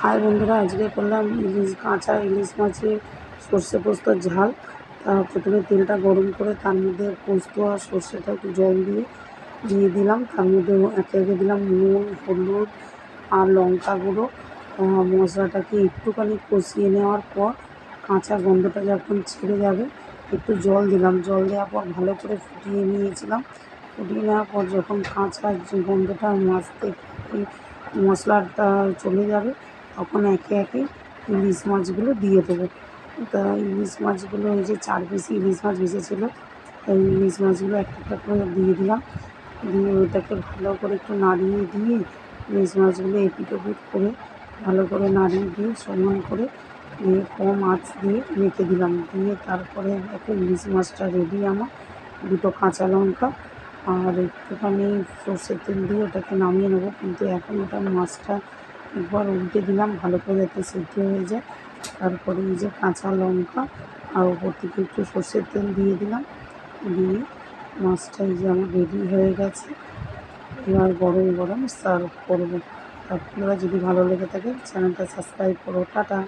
High বন্ধুরা, আজকে করলাম কাঁচা ইলিশ মাছের সর্ষে পোস্তর ঝাল। প্রথমে তেলটা গরম করে তার মধ্যে পোস্ত আর সর্ষেটা একটু জল দিয়ে দিলাম। তার মধ্যে একে একে দিলাম নুন, হলুদ আর লঙ্কা গুঁড়ো। মশলাটাকে একটুখানি কষিয়ে নেওয়ার পর কাঁচা গন্ধটা যখন ছেড়ে যাবে একটু জল দিলাম। জল দেওয়ার পর ভালো করে ফুটিয়ে নিয়েছিলাম। ফুটিয়ে নেওয়ার পর যখন কাঁচা গন্ধটা মাছ থেকে মশলাটা চলে যাবে তখন একে একে ইলিশ মাছগুলো দিয়ে দেবো। তা ইলিশ মাছগুলো ওই যে 4 পিস ইলিশ মাছ ভেজেছিলো, এই ইলিশ মাছগুলো একটা একটা করে দিয়ে দিলাম। দিয়ে ওইটাকে ভালো করে একটু নাড়িয়ে দিয়ে ইলিশ মাছগুলো এপিট ওপিট করে ভালো করে নাড়িয়ে দিয়ে সমান করে দিয়ে কম আঁচ দিয়ে রেখে দিলাম। দিয়ে তারপরে একটা ইলিশ মাছটা রেডি আমার। দুটো কাঁচা লঙ্কা আর একটুখানি সর্ষের তেল দিয়ে ওটাকে নামিয়ে নেবো। কিন্তু এখন ওটা মাছটা একবার উল্টে দিলাম ভালো করে যাতে সিদ্ধ হয়ে যায়। তারপরে এই যে কাঁচা লঙ্কা আর ওপর থেকে একটু সর্ষের তেল দিয়ে দিলাম। দিয়ে মাছটা এই যে আমার রেডি হয়ে গেছে। এবার গরম গরম সার্ভ করবো। আপনারা যদি ভালো লেগে থাকে চ্যানেলটা সাবস্ক্রাইব করো। টাটা।